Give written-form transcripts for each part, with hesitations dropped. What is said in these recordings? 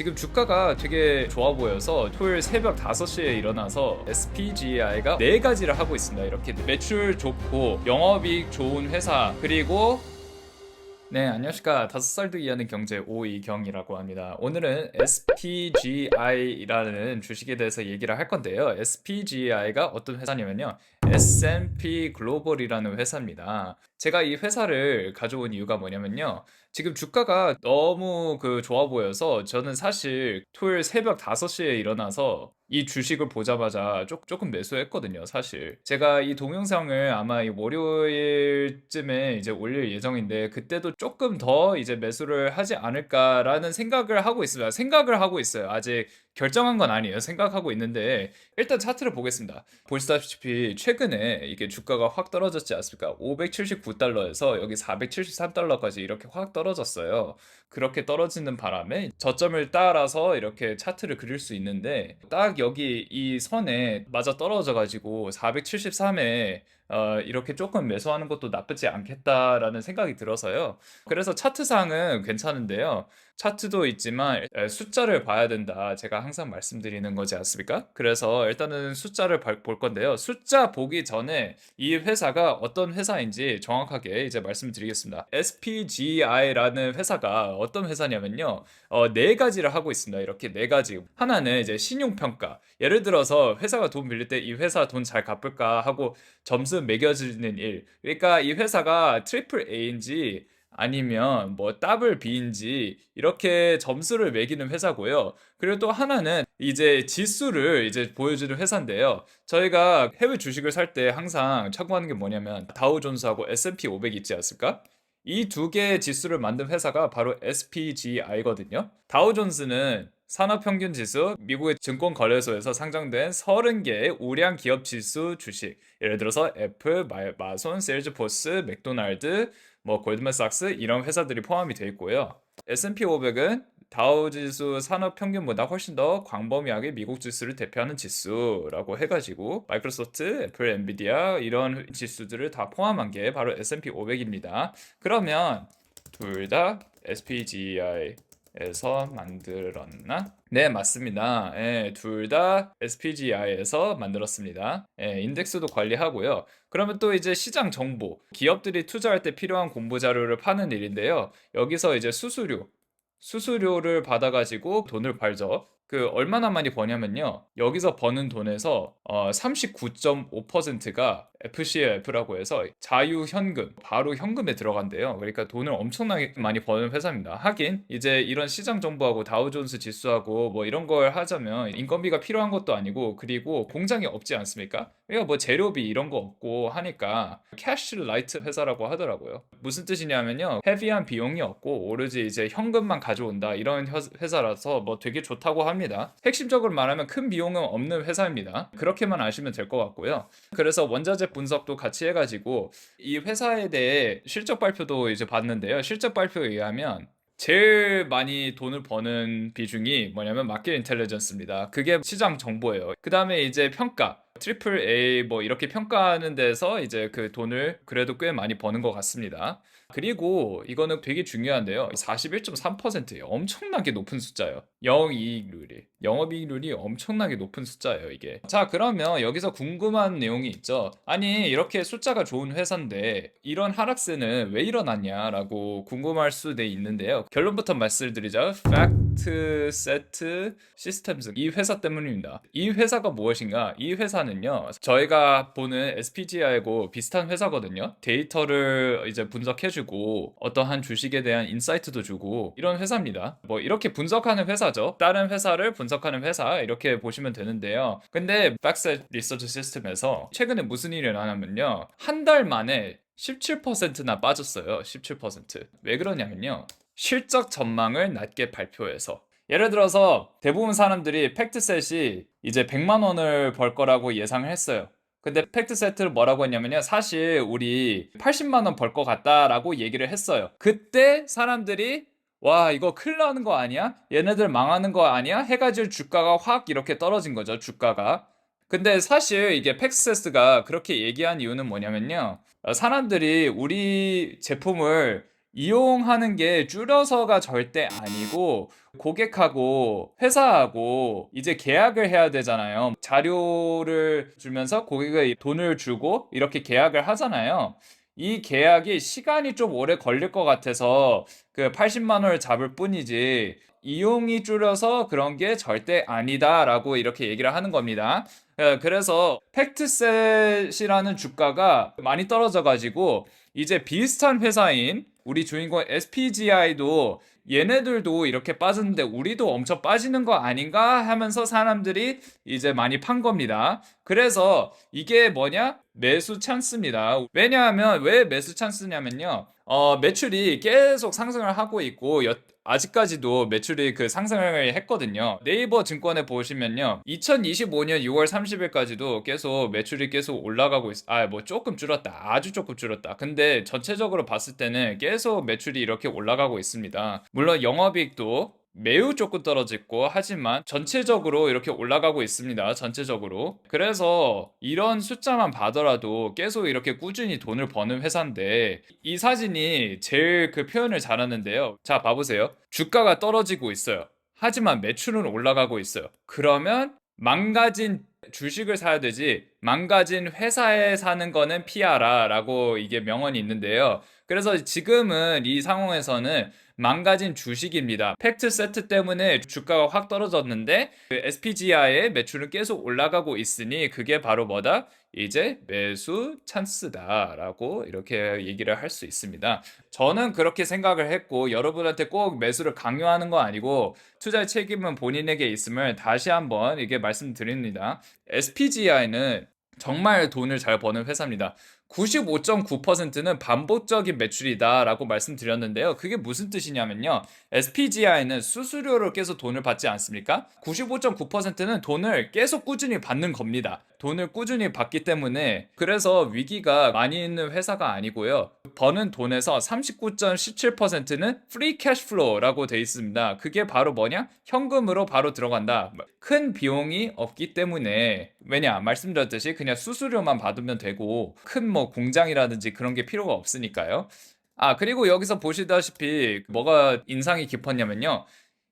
지금 주가가 되게 좋아 보여서 토요일 새벽 5시에 일어나서 SPGI가 4가지를 하고 있습니다. 이렇게 매출 좋고 영업이익 좋은 회사, 그리고 네, 안녕하십니까. 5살도 이해하는 경제 오이경이라고 합니다. 오늘은 SPGI라는 주식에 대해서 얘기를 할 건데요. SPGI가 어떤 회사냐면요. S&P 글로벌이라는 회사입니다. 제가 이 회사를 가져온 이유가 뭐냐면요. 지금 주가가 너무 좋아 보여서 저는 사실 토요일 새벽 5시에 일어나서 이 주식을 보자마자 조금 매수했거든요, 사실. 제가 이 동영상을 아마 이 월요일쯤에 이제 올릴 예정인데, 그때도 조금 더 이제 매수를 하지 않을까라는 생각을 하고 있습니다. 생각을 하고 있어요. 아직 결정한 건 아니에요. 생각하고 있는데, 일단 차트를 보겠습니다. 보시다시피 최근에 이게 주가가 확 떨어졌지 않습니까? 579달러에서 여기 473달러까지 이렇게 확 떨어졌어요. 그렇게 떨어지는 바람에 저점을 따라서 이렇게 차트를 그릴 수 있는데, 딱 여기 이 선에 맞아 떨어져 가지고 473에 이렇게 조금 매수하는 것도 나쁘지 않겠다라는 생각이 들어서요. 그래서 차트상은 괜찮은데요. 차트도 있지만 숫자를 봐야 된다. 제가 항상 말씀드리는 거지 않습니까? 그래서 일단은 숫자를 볼 건데요. 숫자 보기 전에 이 회사가 어떤 회사인지 정확하게 이제 말씀드리겠습니다. SPGI라는 회사가 어떤 회사냐면요. 4가지를 하고 있습니다. 이렇게 4가지. 하나는 이제 신용평가. 예를 들어서 회사가 돈 빌릴 때 이 회사 돈 잘 갚을까 하고 점수 매겨지는 일. 그러니까 이 회사가 트리플 A인지 아니면 뭐 더블 B인지 이렇게 점수를 매기는 회사고요. 그리고 또 하나는 이제 지수를 이제 보여주는 회사인데요. 저희가 해외 주식을 살 때 항상 참고하는 게 뭐냐면 다우존스하고 S&P 500 있지 않습니까? 이 두 개의 지수를 만든 회사가 바로 SPGI거든요. 다우존스는 산업평균 지수, 미국의 증권거래소에서 상장된 30개의 우량 기업 지수 주식. 예를 들어서 애플, 마손, 세일즈포스, 맥도날드, 뭐 골드만삭스 이런 회사들이 포함이 되어 있고요. S&P 500은 다우지수 산업평균보다 훨씬 더 광범위하게 미국 지수를 대표하는 지수라고 해가지고 마이크로소프트, 애플, 엔비디아 이런 지수들을 다 포함한 게 바로 S&P 500입니다. 그러면 둘 다 SPGI에서 만들었나? 네, 맞습니다. 예, 둘 다 SPGI에서 만들었습니다. 예, 인덱스도 관리하고요. 그러면 또 이제 시장 정보, 기업들이 투자할 때 필요한 공부 자료를 파는 일인데요. 여기서 이제 수수료를 받아가지고 돈을 벌죠. 얼마나 많이 버냐면요. 여기서 버는 돈에서 39.5%가 FCF라고 해서 자유현금, 바로 현금에 들어간대요. 그러니까 돈을 엄청나게 많이 버는 회사입니다. 하긴 이제 이런 시장 정보하고 다우존스 지수하고 뭐 이런 걸 하자면 인건비가 필요한 것도 아니고, 그리고 공장이 없지 않습니까? 그러니까 뭐 재료비 이런 거 없고 하니까 캐시 라이트 회사라고 하더라고요. 무슨 뜻이냐면요. 헤비한 비용이 없고 오로지 이제 현금만 가져온다, 이런 회사라서 뭐 되게 좋다고 합니다. 핵심적으로 말하면 큰 비용은 없는 회사입니다. 그렇게만 아시면 될 것 같고요. 그래서 원자재 분석도 같이 해가지고 이 회사에 대해 실적 발표도 이제 봤는데요. 실적 발표에 의하면 제일 많이 돈을 버는 비중이 뭐냐면 마켓 인텔리전스입니다. 그게 시장 정보예요. 그 다음에 이제 평가, 트리플 A 뭐 이렇게 평가하는 데서 이제 그 돈을 그래도 꽤 많이 버는 것 같습니다. 그리고 이거는 되게 중요한데요. 41.3%예요. 엄청나게 높은 숫자예요. 영업이익률이 엄청나게 높은 숫자예요, 이게. 자, 그러면 여기서 궁금한 내용이 있죠. 아니, 이렇게 숫자가 좋은 회사인데 이런 하락세는 왜 일어났냐라고 궁금할 수도 있는데요. 결론부터 말씀드리자. 팩트 세트 시스템즈, 이 회사 때문입니다. 이 회사가 무엇인가? 이 회사는요, 저희가 보는 SPGI하고 비슷한 회사거든요. 데이터를 이제 분석해주고 어떠한 주식에 대한 인사이트도 주고 이런 회사입니다. 뭐 이렇게 분석하는 회사죠. 다른 회사를 분석하는 회사, 이렇게 보시면 되는데요. 근데 팩트 리서치 시스템에서 최근에 무슨 일이 일어나면요, 한 달 만에 17%나 빠졌어요. 17%. 왜 그러냐면요, 실적 전망을 낮게 발표해서. 예를 들어서 대부분 사람들이 팩트셋이 이제 100만 원을 벌 거라고 예상을 했어요. 근데 팩트세트를 뭐라고 했냐면요, 사실 우리 80만 원 벌 것 같다라고 얘기를 했어요. 그때 사람들이 와, 이거 큰일 나는 거 아니야? 얘네들 망하는 거 아니야? 해가지고 주가가 확 이렇게 떨어진 거죠, 주가가. 근데 사실 이게 팩트세트가 그렇게 얘기한 이유는 뭐냐면요, 사람들이 우리 제품을 이용하는 게 줄여서가 절대 아니고 고객하고 회사하고 이제 계약을 해야 되잖아요. 자료를 주면서 고객이 돈을 주고 이렇게 계약을 하잖아요. 이 계약이 시간이 좀 오래 걸릴 것 같아서 그 80만 원을 잡을 뿐이지 이용이 줄여서 그런 게 절대 아니다라고 이렇게 얘기를 하는 겁니다. 그래서 팩트셋이라는 주가가 많이 떨어져가지고 이제 비슷한 회사인 우리 주인공 SPGI도 얘네들도 이렇게 빠졌는데 우리도 엄청 빠지는 거 아닌가 하면서 사람들이 이제 많이 판 겁니다. 그래서 이게 뭐냐? 매수 찬스입니다. 왜냐하면 왜 매수 찬스냐면요. 매출이 계속 상승을 하고 있고 아직까지도 매출이 그 상승을 했거든요. 네이버 증권에 보시면요. 2025년 6월 30일까지도 계속 매출이 계속 올라가고 뭐 조금 줄었다. 아주 조금 줄었다. 근데 전체적으로 봤을 때는 계속 매출이 이렇게 올라가고 있습니다. 물론 영업이익도 매우 조금 떨어졌고 하지만 전체적으로 이렇게 올라가고 있습니다. 전체적으로. 그래서 이런 숫자만 봐더라도 계속 이렇게 꾸준히 돈을 버는 회사인데 이 사진이 제일 그 표현을 잘하는데요. 자, 봐보세요. 주가가 떨어지고 있어요. 하지만 매출은 올라가고 있어요. 그러면 망가진 주식을 사야 되지 망가진 회사에 사는 거는 피하라 라고 이게 명언이 있는데요. 그래서 지금은 이 상황에서는 망가진 주식입니다. 팩트 세트 때문에 주가가 확 떨어졌는데 그 SPGI의 매출은 계속 올라가고 있으니 그게 바로 뭐다? 이제 매수 찬스다라고 이렇게 얘기를 할 수 있습니다. 저는 그렇게 생각을 했고 여러분한테 꼭 매수를 강요하는 거 아니고 투자의 책임은 본인에게 있음을 다시 한번 이게 말씀드립니다. SPGI는 정말 돈을 잘 버는 회사입니다. 95.9%는 반복적인 매출이다라고 말씀드렸는데요. 그게 무슨 뜻이냐면요. SPGI는 수수료로 계속 돈을 받지 않습니까? 95.9%는 돈을 계속 꾸준히 받는 겁니다. 돈을 꾸준히 받기 때문에 그래서 위기가 많이 있는 회사가 아니고요. 버는 돈에서 39.17%는 프리 캐시플로우라고 돼 있습니다. 그게 바로 뭐냐? 현금으로 바로 들어간다. 큰 비용이 없기 때문에 왜냐? 말씀드렸듯이 그냥 수수료만 받으면 되고 큰 뭐 공장이라든지 그런 게 필요가 없으니까요. 그리고 여기서 보시다시피 뭐가 인상이 깊었냐면요.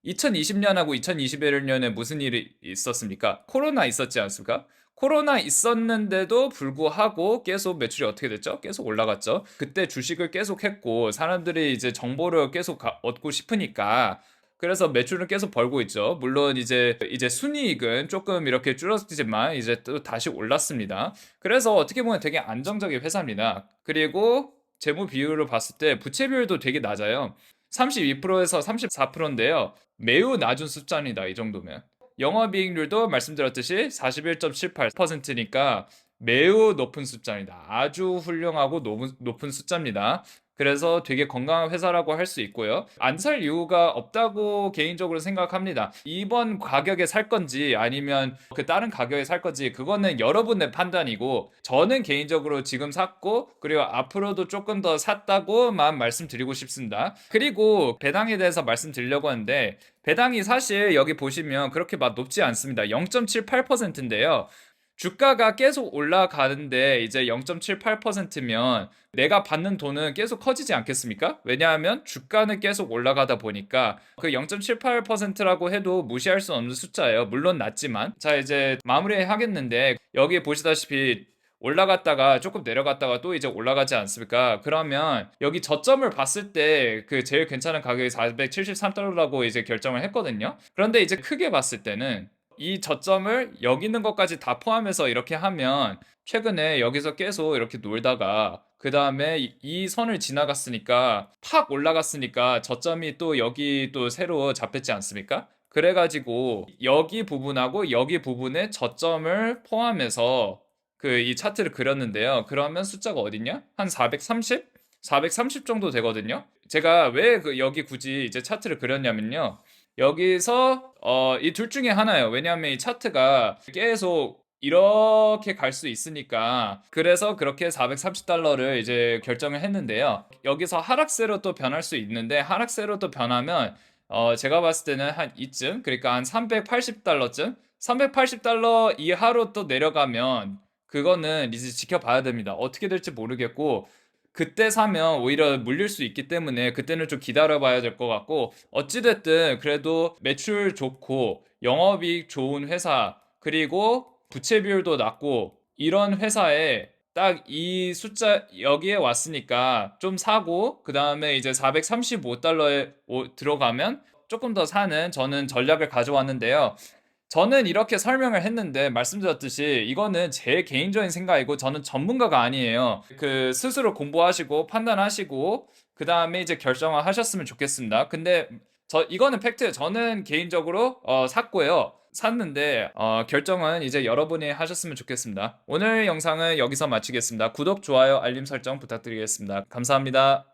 2020년하고 2021년에 무슨 일이 있었습니까? 코로나 있었지 않습니까? 코로나 있었는데도 불구하고 계속 매출이 어떻게 됐죠? 계속 올라갔죠. 그때 주식을 계속 했고 사람들이 이제 정보를 계속 얻고 싶으니까 그래서 매출은 계속 벌고 있죠. 물론 이제 순이익은 조금 이렇게 줄었지만 이제 또 다시 올랐습니다. 그래서 어떻게 보면 되게 안정적인 회사입니다. 그리고 재무 비율을 봤을 때 부채 비율도 되게 낮아요. 32%에서 34%인데요. 매우 낮은 숫자입니다. 이 정도면. 영업이익률도 말씀드렸듯이 41.78%니까 매우 높은 숫자입니다. 아주 훌륭하고 높은 숫자입니다. 그래서 되게 건강한 회사라고 할 수 있고요. 안 살 이유가 없다고 개인적으로 생각합니다. 이번 가격에 살 건지 아니면 그 다른 가격에 살 건지 그거는 여러분의 판단이고 저는 개인적으로 지금 샀고 그리고 앞으로도 조금 더 샀다고만 말씀드리고 싶습니다. 그리고 배당에 대해서 말씀드리려고 하는데 배당이 사실 여기 보시면 그렇게 막 높지 않습니다. 0.78%인데요. 주가가 계속 올라가는데 이제 0.78%면 내가 받는 돈은 계속 커지지 않겠습니까? 왜냐하면 주가는 계속 올라가다 보니까 그 0.78%라고 해도 무시할 수 없는 숫자예요. 물론 낮지만. 자, 이제 마무리 하겠는데 여기 보시다시피 올라갔다가 조금 내려갔다가 또 이제 올라가지 않습니까? 그러면 여기 저점을 봤을 때 그 제일 괜찮은 가격이 473달러라고 이제 결정을 했거든요. 그런데 이제 크게 봤을 때는 이 저점을 여기 있는 것까지 다 포함해서 이렇게 하면 최근에 여기서 계속 이렇게 놀다가 그 다음에 이 선을 지나갔으니까 팍 올라갔으니까 저점이 또 여기 또 새로 잡혔지 않습니까? 그래가지고 여기 부분하고 여기 부분의 저점을 포함해서 그 이 차트를 그렸는데요. 그러면 숫자가 어딨냐? 한 430? 430 정도 되거든요. 제가 왜 여기 굳이 이제 차트를 그렸냐면요. 여기서 이 둘 중에 하나예요. 왜냐하면 이 차트가 계속 이렇게 갈 수 있으니까 그래서 그렇게 430달러를 이제 결정을 했는데요. 여기서 하락세로 또 변할 수 있는데 하락세로 또 변하면 제가 봤을 때는 한 이쯤 그러니까 한 380달러쯤 380달러 이하로 또 내려가면 그거는 이제 지켜봐야 됩니다. 어떻게 될지 모르겠고 그때 사면 오히려 물릴 수 있기 때문에 그때는 좀 기다려봐야 될 것 같고, 어찌됐든 그래도 매출 좋고 영업이익 좋은 회사, 그리고 부채 비율도 낮고 이런 회사에 딱 이 숫자 여기에 왔으니까 좀 사고, 그 다음에 이제 435달러에 들어가면 조금 더 사는 저는 전략을 가져왔는데요. 저는 이렇게 설명을 했는데 말씀드렸듯이 이거는 제 개인적인 생각이고 저는 전문가가 아니에요. 그 스스로 공부하시고 판단하시고 그 다음에 이제 결정을 하셨으면 좋겠습니다. 근데 이거는 팩트. 저는 개인적으로 샀고요. 샀는데 결정은 이제 여러분이 하셨으면 좋겠습니다. 오늘 영상은 여기서 마치겠습니다. 구독, 좋아요, 알림 설정 부탁드리겠습니다. 감사합니다.